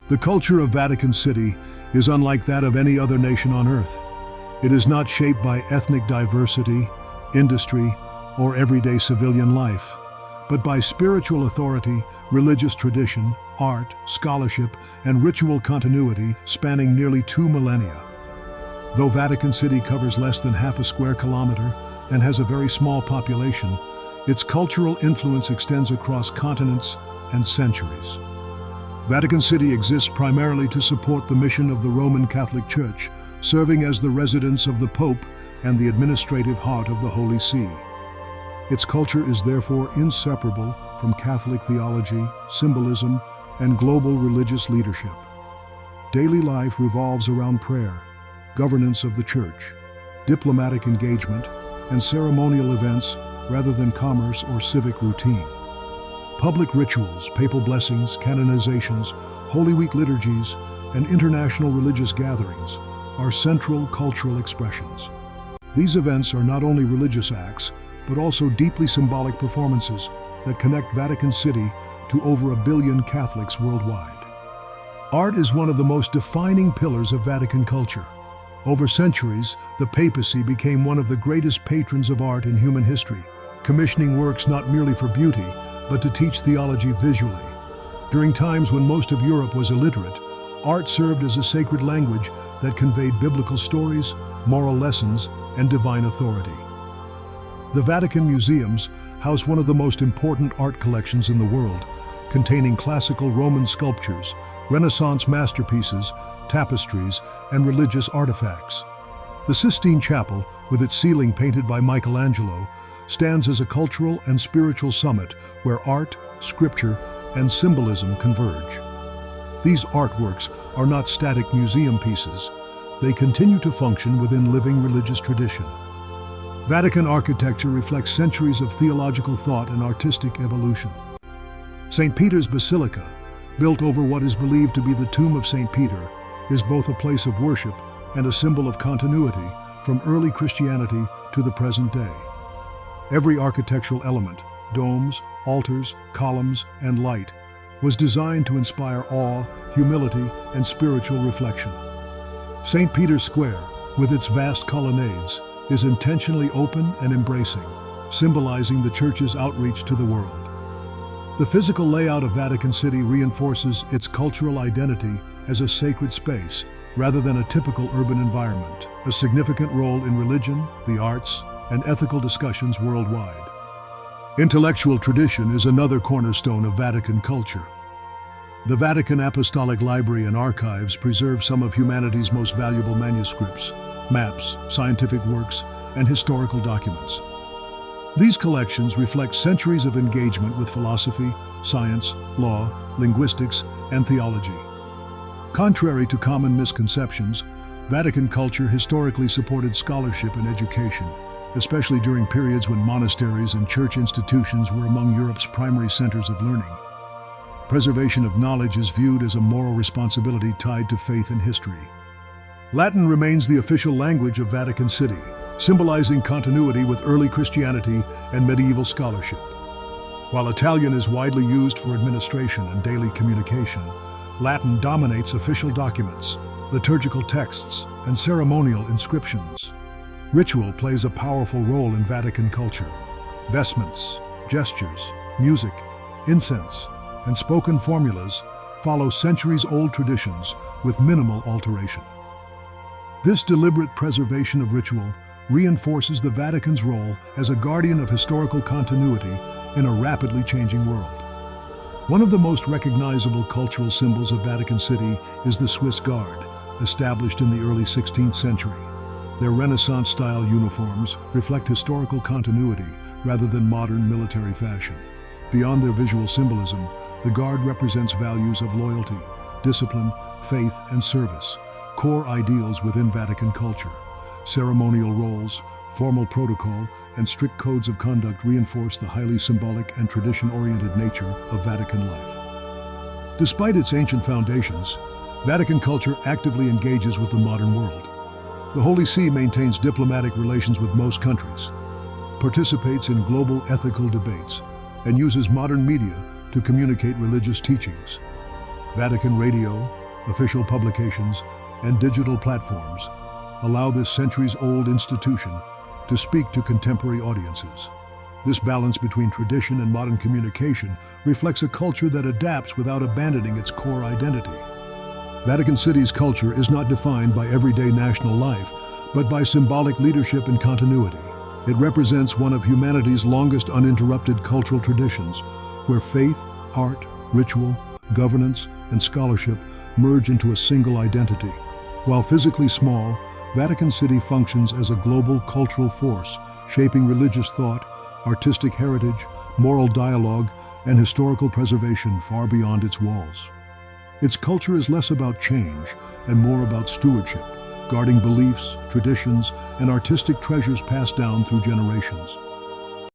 The culture of Vatican City is unlike that of any other nation on earth. It is not shaped by ethnic diversity, industry, or everyday civilian life, but by spiritual authority, religious tradition, art, scholarship, and ritual continuity spanning nearly 2 millennia. Though Vatican City covers less than half a square kilometer and has a very small population, its cultural influence extends across continents and centuries. Vatican City exists primarily to support the mission of the Roman Catholic Church, serving as the residence of the Pope and the administrative heart of the Holy See. Its culture is therefore inseparable from Catholic theology, symbolism, and global religious leadership. Daily life revolves around prayer, governance of the Church, diplomatic engagement, and ceremonial events rather than commerce or civic routine. Public rituals, papal blessings, canonizations, Holy Week liturgies, and international religious gatherings are central cultural expressions. These events are not only religious acts, but also deeply symbolic performances that connect Vatican City to over 1 billion Catholics worldwide. Art is one of the most defining pillars of Vatican culture. Over centuries, the papacy became one of the greatest patrons of art in human history, commissioning works not merely for beauty, but to teach theology visually. During times when most of Europe was illiterate, art served as a sacred language that conveyed biblical stories, moral lessons, and divine authority. The Vatican museums house one of the most important art collections in the world, containing classical Roman sculptures, Renaissance masterpieces, tapestries, and religious artifacts. The Sistine Chapel, with its ceiling painted by Michelangelo, stands as a cultural and spiritual summit where art, scripture, and symbolism converge. These artworks are not static museum pieces. They continue to function within living religious tradition. Vatican architecture reflects centuries of theological thought and artistic evolution. St. Peter's Basilica, built over what is believed to be the tomb of St. Peter, is both a place of worship and a symbol of continuity from early Christianity to the present day. Every architectural element, domes, altars, columns, and light, was designed to inspire awe, humility, and spiritual reflection. St. Peter's Square, with its vast colonnades, is intentionally open and embracing, symbolizing the Church's outreach to the world. The physical layout of Vatican City reinforces its cultural identity as a sacred space rather than a typical urban environment, a significant role in religion, the arts, and ethical discussions worldwide. Intellectual tradition is another cornerstone of Vatican culture. The Vatican Apostolic Library and Archives preserve some of humanity's most valuable manuscripts, maps, scientific works, and historical documents. These collections reflect centuries of engagement with philosophy, science, law, linguistics, and theology. Contrary to common misconceptions, Vatican culture historically supported scholarship and education, especially during periods when monasteries and church institutions were among Europe's primary centers of learning. Preservation of knowledge is viewed as a moral responsibility tied to faith and history. Latin remains the official language of Vatican City, symbolizing continuity with early Christianity and medieval scholarship. While Italian is widely used for administration and daily communication, Latin dominates official documents, liturgical texts, and ceremonial inscriptions. Ritual plays a powerful role in Vatican culture. Vestments, gestures, music, incense, and spoken formulas follow centuries-old traditions with minimal alteration. This deliberate preservation of ritual reinforces the Vatican's role as a guardian of historical continuity in a rapidly changing world. One of the most recognizable cultural symbols of Vatican City is the Swiss Guard, established in the early 16th century. Their Renaissance-style uniforms reflect historical continuity rather than modern military fashion. Beyond their visual symbolism, the Guard represents values of loyalty, discipline, faith, and service, core ideals within Vatican culture. Ceremonial roles, formal protocol, and strict codes of conduct reinforce the highly symbolic and tradition-oriented nature of Vatican life. Despite its ancient foundations, Vatican culture actively engages with the modern world. The Holy See maintains diplomatic relations with most countries, participates in global ethical debates, and uses modern media to communicate religious teachings. Vatican radio, official publications, and digital platforms allow this centuries-old institution to speak to contemporary audiences. This balance between tradition and modern communication reflects a culture that adapts without abandoning its core identity. Vatican City's culture is not defined by everyday national life, but by symbolic leadership and continuity. It represents one of humanity's longest uninterrupted cultural traditions, where faith, art, ritual, governance, and scholarship merge into a single identity. While physically small, Vatican City functions as a global cultural force, shaping religious thought, artistic heritage, moral dialogue, and historical preservation far beyond its walls. Its culture is less about change and more about stewardship, guarding beliefs, traditions, and artistic treasures passed down through generations.